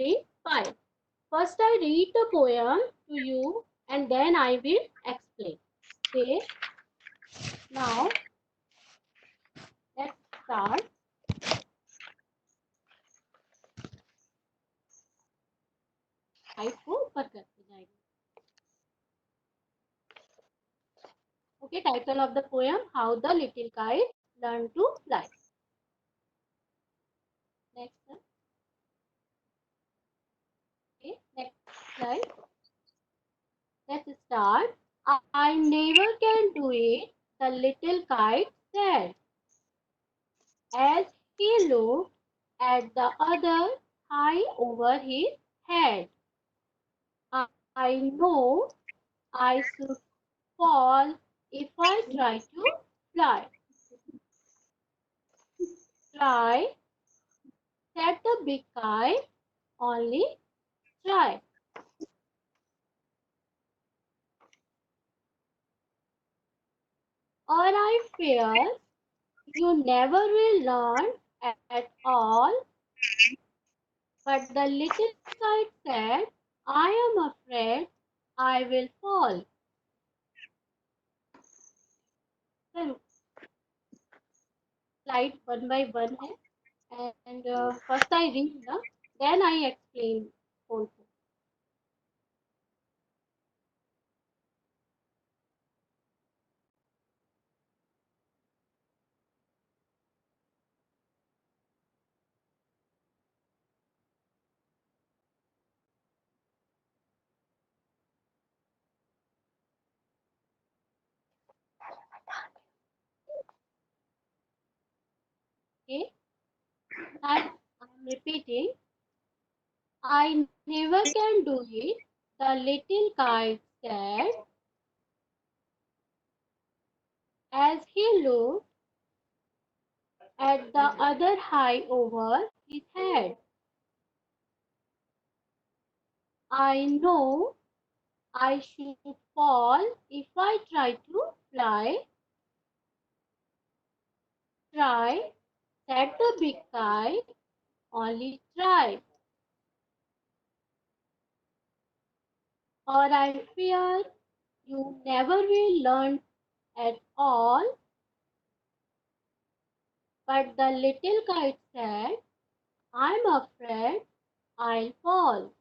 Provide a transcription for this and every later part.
Catherine 5. First, I read the poem to you and then I will explain. Okay, now let's start. Kite को ऊपर करते जाएंगे. Okay, title of the poem: How the Little Kite Learned to Fly. Next. Okay, next slide. Let's start. I never can do it, the little kite said, as he looked at the other high over his head. I know I should fall if I try to fly. Try, said the big kite, only try. Or I fear you never will learn at all. But the little kite said, I am afraid I will fall. Slide one by one है and first I read na, then I explain whole thing. Okay, I'm repeating. I never can do it, the little kite said as he looked at the other high over his head. I know I should fall if I try to fly. Try, said the big kite, only try. Or I fear you never will learn at all. But the little kite said, I'm afraid I'll fall.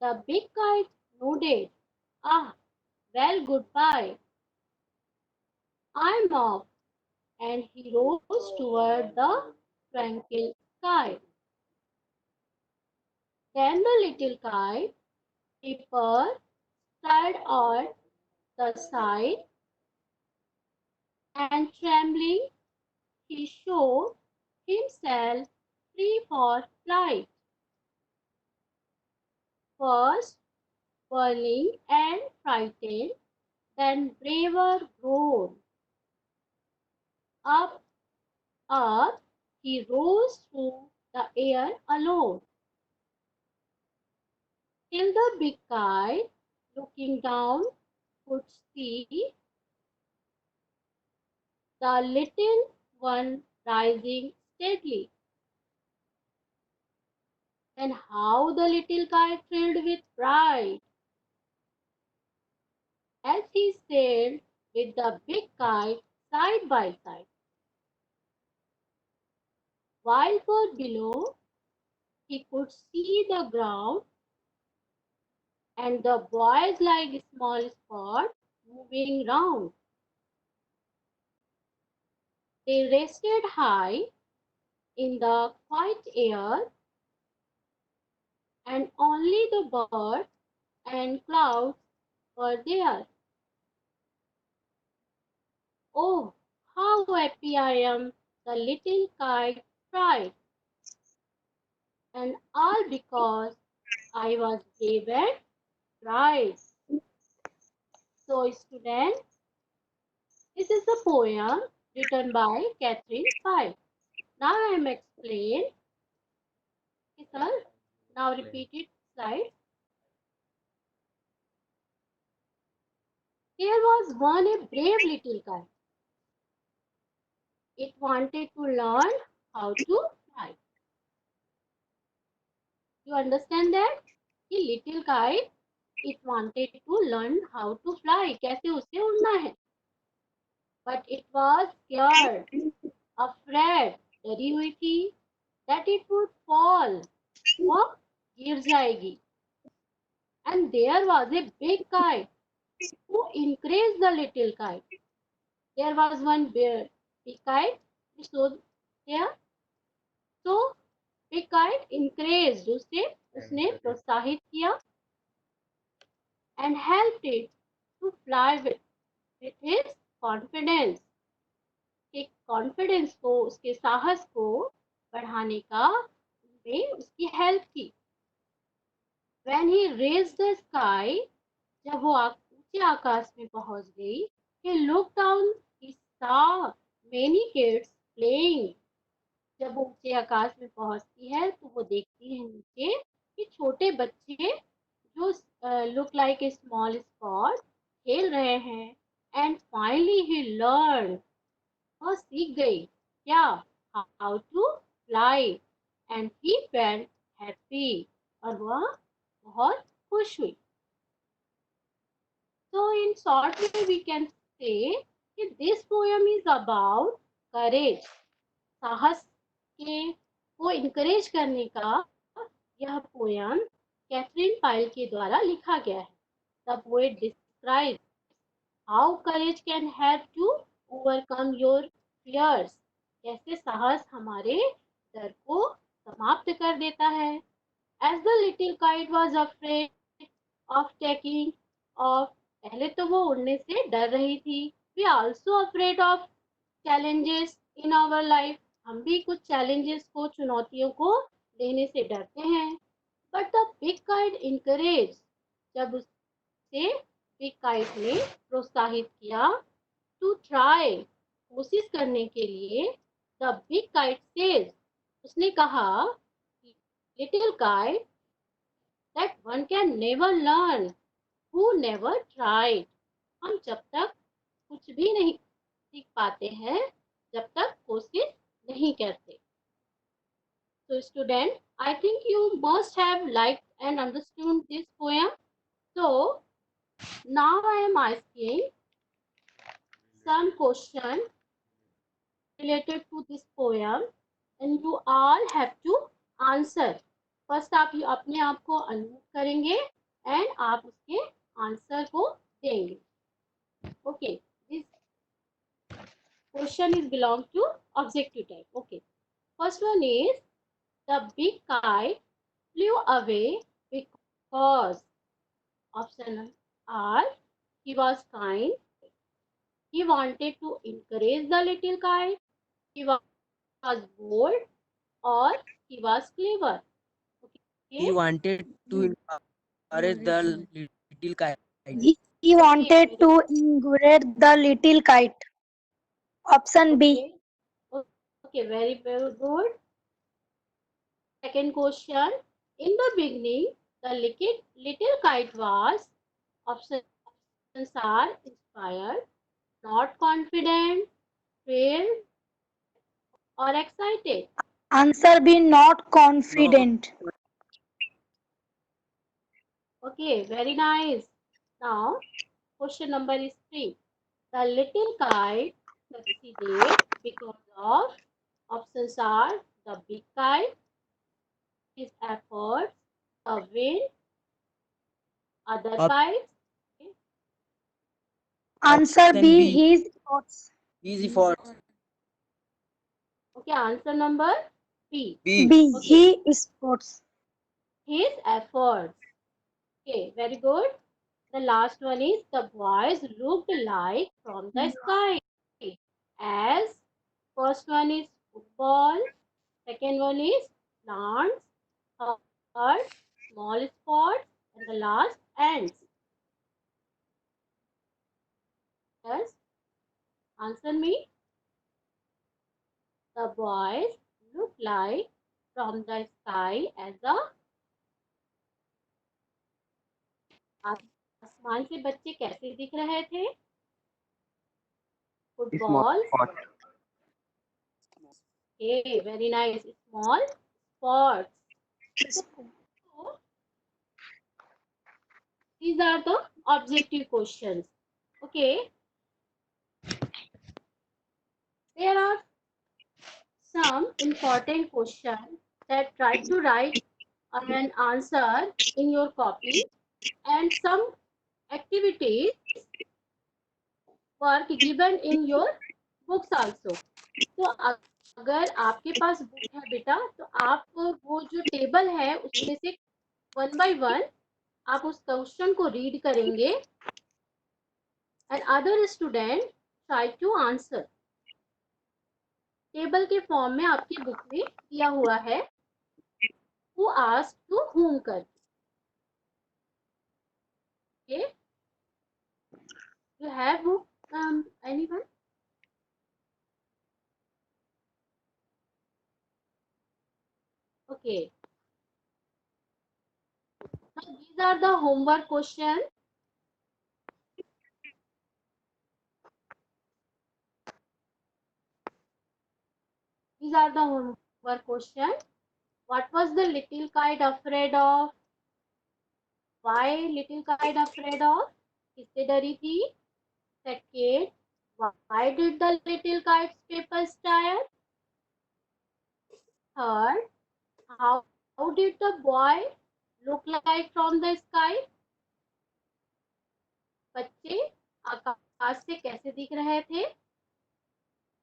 The big kite nodded. Ah, well, goodbye. I'm off. And he rose toward the tranquil sky. Then the little kite, Pipper, stared at the side and trembling, he showed himself free for flight. First whirling and frightened, then braver grown. Up, up, he rose through the air alone, till the big kite, looking down, could see the little one rising steadily. And how the little kite thrilled with pride as he sailed with the big kite side by side. While far below, he could see the ground and the boys like small spots moving round. They rested high in the quiet air, and only the birds and clouds were there. Oh, how happy I am, the little kite cried, and all because I was brave and tried. So, students, this is the poem written by Catherine Pye. Now I am explain. Okay, sir. Now repeat it slide. There was one a brave little kite. It wanted to learn how to fly. You understand that? कि little kite it wanted to learn how to fly. कैसे उसे उड़ना है. But it was scared, afraid, डरी हुई थी that it would fall. वो गिर जाएगी. And there was a big kite who encouraged the little kite. There was one big kite which was there. So big kite encouraged उसे, उसने प्रोत्साहित किया and helped it to fly with his confidence. के confidence को, उसके साहस को बढ़ाने का में उसकी हेल्प की. When he raised the sky, जब वो ऊंचे आकाश में पहुंच गई, he looked down, he saw many kids playing. जब वो ऊंचे आकाश में पहुंचती है तो वो देखती है नीचे कि छोटे बच्चे जो look like a small spot खेल रहे हैं. And finally he learned, वह सीख गई क्या, how to fly. And he felt happy, और वह बहुत खुश हुई. So in short way we can say कि this poem is about courage. साहस के को इनकरेज करने का यह पोएम कैथरीन पाइल के द्वारा लिखा गया है. The poet describes how courage can help to overcome your fears. कैसे साहस हमारे डर को समाप्त कर देता है. As the little kite was afraid of taking off, पहले तो वो उड़ने से डर रही थी. We also afraid of challenges in our life. हम भी कुछ चैलेंजेस को, चुनौतियों को लेने से डरते हैं. But the big kite encourage, जब उसे बिग काइट ने प्रोत्साहित किया टू ट्राई, कोशिश करने के लिए. द बिग काइट सेज, उसने कहा little kite that one can never learn who never tried. हम जब तक कुछ भी नहीं सीख पाते हैं जब तक कोशिश नहीं करते. So student, I think you must have liked and understood this poem. So now I am asking some question related to this poem and you all have to answer. First आप अपने आप को अनम्यूट करेंगे and आप उसके answer को देंगे. Okay, this question is belong to objective type. Okay, first one is the big kite flew away because option are he was kind, he wanted to encourage the little kite, he was bold, or he was clever. Okay. He wanted to encourage the little kite. He wanted to encourage the little kite. Option B. Okay, very, very good. Second question. In the beginning, the little kite was, options are inspired, not confident, thrilled, or excited. Answer B. Not confident. Okay, very nice. Now, question number is 3. The little kite succeeded because of, options are the big kite, his efforts, the wind, other kites. Answer B. His efforts. Easy for Okay, answer number B. B. Okay. His efforts. His efforts. Okay, very good. The last one is the boys looked like from the sky. As first one is football, second one is plants, third small spots, and the last ants. Yes, answer me. The boys look like from the sky as a, आसमान से बच्चे कैसे दिख रहे थे? Football. Okay, very nice. Small spots. These are the objective questions. Okay. There are some important questions that try to write an answer in your copy, and some activities work given in your books also. तो अगर आपके पास book है बेटा, तो आप वो जो table है उसमें से वन बाय वन आप उस क्वेश्चन को रीड करेंगे, and other student try to answer. Table के फॉर्म में आपकी बुक में दिया हुआ है, हु आस्क्ड टू whom कर। Okay, you have book anyone? Okay, so these are the homework questions. These are the homework questions. What was the little kite afraid of? Why little kite afraid of? किससे डरी थी? Second, why did the little kite's papers tear? Third, how did the boy look like from the sky? बच्चे आकाश से कैसे दिख रहे थे?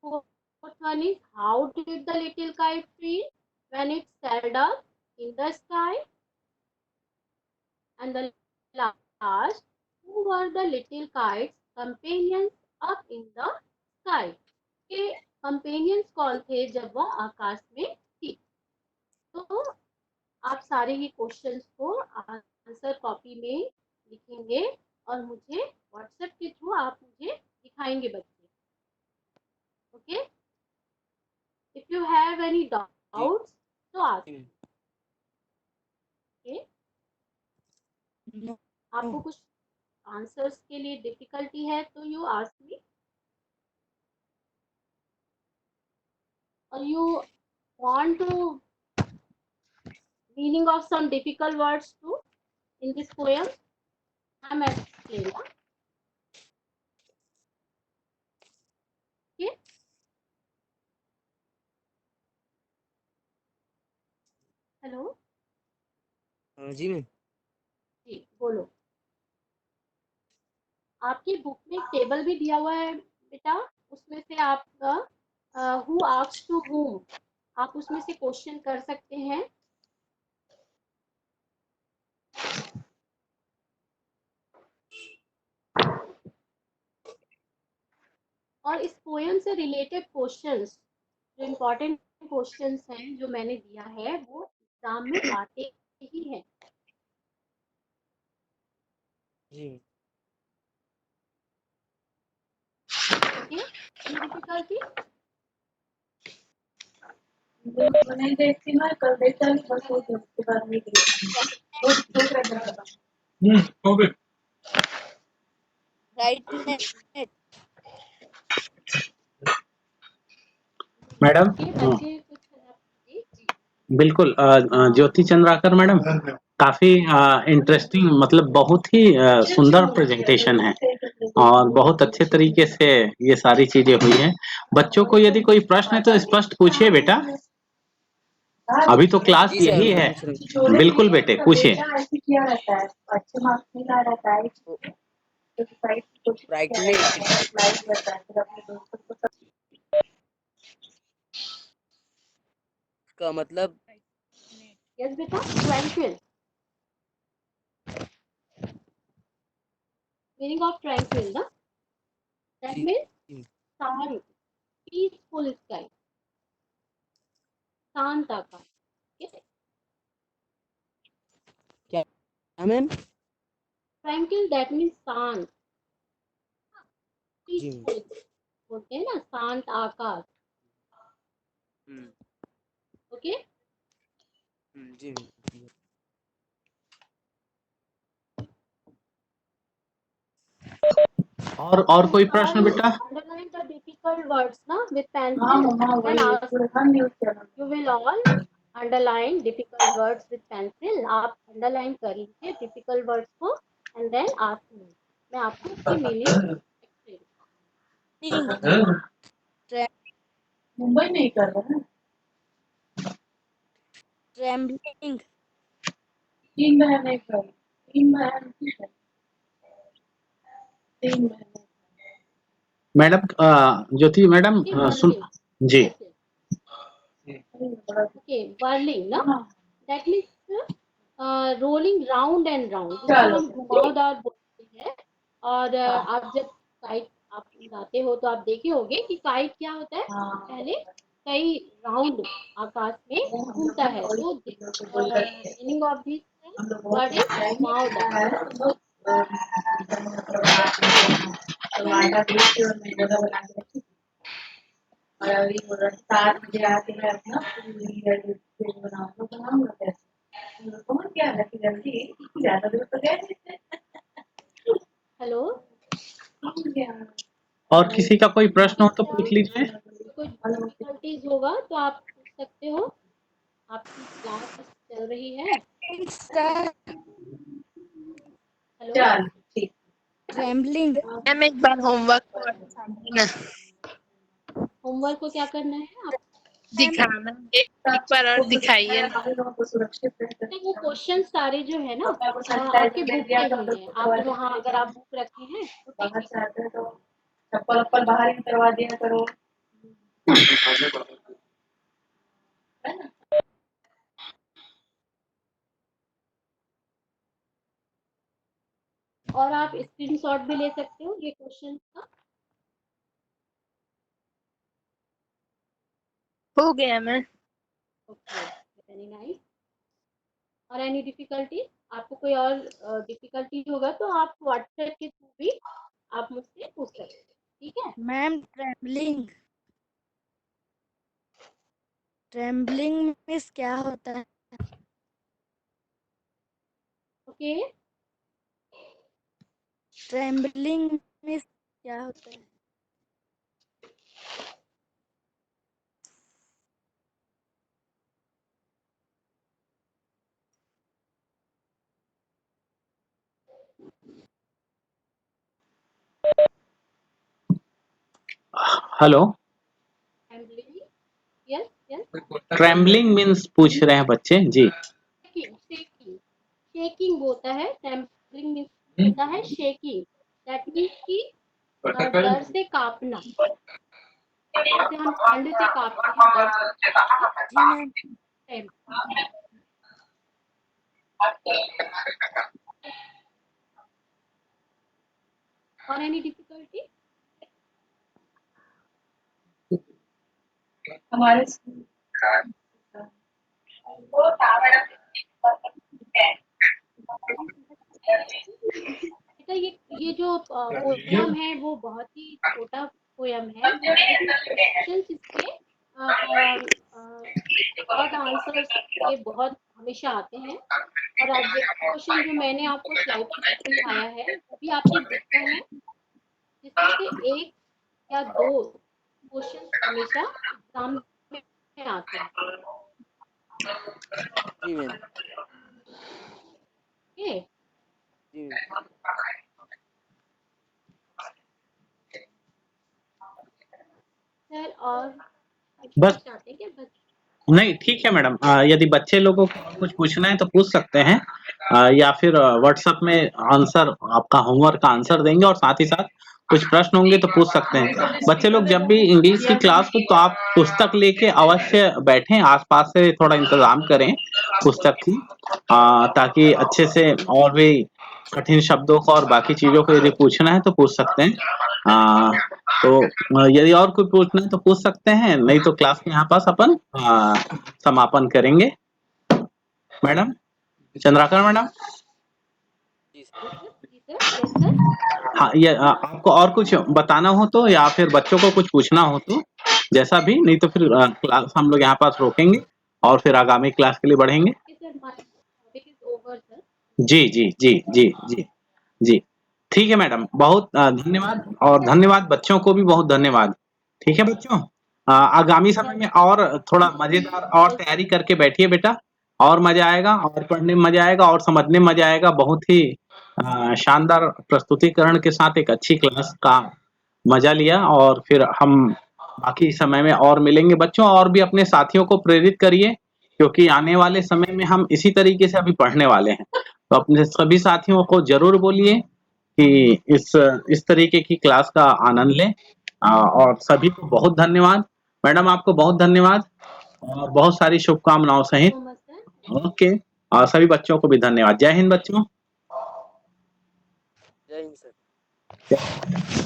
Fourth one is, how did the little kite feel when it sailed up in the sky? And the last, who were the little kite's companions up in the sky? के companions कौन थे जब वो आकाश में थी? तो आप सारे ही क्वेश्चंस को आंसर कॉपी में लिखेंगे और मुझे व्हाट्सएप के थ्रू आप मुझे दिखाएंगे बच्चे। Okay, if you have any doubts तो आस्क। ओके, आपको कुछ आंसर्स के लिए डिफिकल्टी है तो यू आस्क मी, और you want to meaning of some difficult words too in this poem. I am explaining. Okay. Hello जी मैम। जी बोलो। आपकी बुक में एक टेबल भी दिया हुआ है बेटा, उसमें से आपका हु आस्क्ड टू whom, आप उसमें से क्वेश्चन कर सकते हैं। और इस पोएम से रिलेटेड क्वेश्चंस, जो इम्पोर्टेंट क्वेश्चंस हैं जो मैंने दिया है, वो एग्जाम में आते ही हैं। जी ओके, डिफिकल्टी नहीं देखती ना, कल देखा बस वो उसके बाद नहीं देखती। वो देख रहा था। हो गए। Right net. मैडम बच्चे कुछ जी बिल्कुल ज्योति चंद्राकर मैडम, काफी इंटरेस्टिंग, मतलब बहुत ही सुंदर प्रेजेंटेशन है और बहुत अच्छे तरीके से ये सारी चीजें हुई हैं। बच्चों को यदि कोई प्रश्न है तो स्पष्ट पूछिए बेटा, अभी तो क्लास जी सर, यही मैं है। पूछ रहा हूँ। बिल्कुल बेटे पूछिए। ऐसे किया रहता है, अच्छे मार्क्स नहीं ला रहता है तो साइड की कोशिश राइट किया नेट। रहता है, अप्लाई करता है, फिर अपने दोस्तों को का मतलब यस बेटा, ट्रैंक्विल, मीनिंग ऑफ ट्रैंक्विल ना, दैट जी मीन्स शांत, पीसफुल स्काई, शांत आकाश। क्या मैम? ट्रैंक्विल दैट मीन्स शांत, जी पीसफुल बोलते हैं ना, शांत आकाश। ओके, जी और कोई प्रश्न बेटा? अंडरलाइन द डिफिकल्ट वर्ड्स ना विद हाँ पेंसिल मम्मा एंड वही आस्क। पूरे हम news channel You will all underline difficult words with pencil. आप underline कर लीजिए difficult words को and then ask me. मैं आपको उसकी मीनिंग एक्सप्लेन मुंबई में ही कर रहा है। ट्रेम्बलिंग 3 बहन एक भाई, 3 बहन की है। 3 बहन। मैडम ज्योति मैडम सुन जी ओके whirling ना हाँ, that means rolling round and round जिसको चलो, हम घुमावदार बोलते हैं। और आप जब काइट आप उड़ाते हो तो आप देखे होंगे कि काइट क्या होता है, हाँ। पहले कई राउंड आकाश में घूमता है। तो मीनिंग ऑफ दिस हम लोग वर्ड इज घुमावदार। टमाटर बीच के और मैं जगह बना के रखी थी। और अभी वो 7 बजे आके मैं अपना पूरी बनाऊंगा तो बनाऊंगा कैसे? कौन क्या है कि जल्दी ज्यादा दूर तो गए नहीं। हेलो, और किसी का कोई प्रश्न हो तो पूछ लीजिए। कुछ डिफिकल्टीज होगा तो आप पूछ सकते हो। आपकी क्लास चल रही है। हेलो, चल ठीक। ट्रेम्बलिंग मैम एक बार होमवर्क को ना होमवर्क को क्या करना है आप? दिखाना एक बार और दिखाइए ना। को सुरक्षित वो क्वेश्चन सारे जो है ना आपको आपके सैनिटाइजर बुक दिया में तो ही है। हम आप लोग वहाँ अगर आप बुक रखे हैं तो बाहर देखिए। से आते हैं तो चप्पल वप्पल बाहर ही करवा दिया करो, है ना? और आप स्क्रीनशॉट भी ले सकते हो ये क्वेश्चन का। हो गया मैम। Okay, very nice. और एनी डिफिकल्टी, आपको कोई और डिफिकल्टी होगा तो आप व्हाट्सएप के थ्रू भी आप मुझसे पूछ सकते हैं, ठीक है? मैम ट्रेम्बलिंग ट्रेम्बलिंग मीन्स क्या होता है? ओके, ट्रेम्बलिंग मीन्स क्या होता है? Hello, yes yes. Trembling means पूछ रहे हैं बच्चे जी। शेकिंग शेकिंग शेकिंग होता है। टेम्परिंग मीन्स होता है शेकिंग। दैट मीन्स कि डर से कांपना। जैसे हम ठंड से कांपते हैं, डर से जी मैम। टेम्पर। और एनी डिफिकल्टी? हमारे बेटा ये जो पोयम है वो बहुत ही छोटा पोयम है, लेकिन क्वेश्चंस इसके शॉर्ट आंसर्स के बहुत हमेशा आते हैं। और आज ये क्वेश्चन जो मैंने आपको स्लाइड पर दिखाया है वो भी आपकी बुक का है, जिसमें से एक या दो क्वेश्चन हमेशा एग्जाम में आते हैं। जी मैम। ओके, जी मैम। सर और बस चाहते हैं क्या बस? नहीं, ठीक है मैडम। यदि बच्चे लोगों को और कुछ पूछना है तो पूछ सकते हैं, या फिर व्हाट्सएप में आंसर आपका होमवर्क का आंसर देंगे और साथ ही साथ कुछ प्रश्न होंगे तो पूछ सकते हैं। बच्चे लोग जब भी इंग्लिश की क्लास हो तो आप पुस्तक लेके अवश्य बैठें, आसपास से थोड़ा इंतजाम करें पुस्तक की, ताकि अच्छे से और भी कठिन शब्दों को और बाकी चीजों को यदि पूछना है तो पूछ सकते हैं। तो यदि और कोई पूछना है तो पूछ सकते हैं, नहीं तो क्लास में यहाँ पास अपन समापन करेंगे। मैडम चंद्राकर मैडम, जी जी सर, यस सर। हाँ, ये आपको और कुछ बताना हो तो या फिर बच्चों को कुछ पूछना हो तो जैसा भी, नहीं तो फिर क्लास हम लोग यहाँ पास रोकेंगे और फिर आगामी क्लास के लिए बढ़ेंगे। Sir my topic is over sir. जी जी जी जी जी जी, ठीक है मैडम, बहुत धन्यवाद। और धन्यवाद बच्चों को भी बहुत धन्यवाद। ठीक है बच्चों, आगामी समय में और थोड़ा मजेदार और तैयारी करके बैठिए बेटा, और मजा आएगा और पढ़ने में मजा आएगा और समझने में मजा आएगा। बहुत ही शानदार प्रस्तुतिकरण के साथ एक अच्छी क्लास का मजा लिया और फिर हम बाकी समय में और मिलेंगे बच्चों। और भी अपने साथियों को प्रेरित करिए क्योंकि आने वाले समय में हम इसी तरीके से अभी पढ़ने वाले हैं। तो अपने सभी साथियों को जरूर बोलिए कि इस तरीके की क्लास का आनंद लें। और सभी को बहुत धन्यवाद। मैडम आपको बहुत धन्यवाद और बहुत सारी शुभकामनाओं सहित। so much, sir. ओके, और सभी बच्चों को भी धन्यवाद। जय हिंद बच्चों। जय हिंद सर।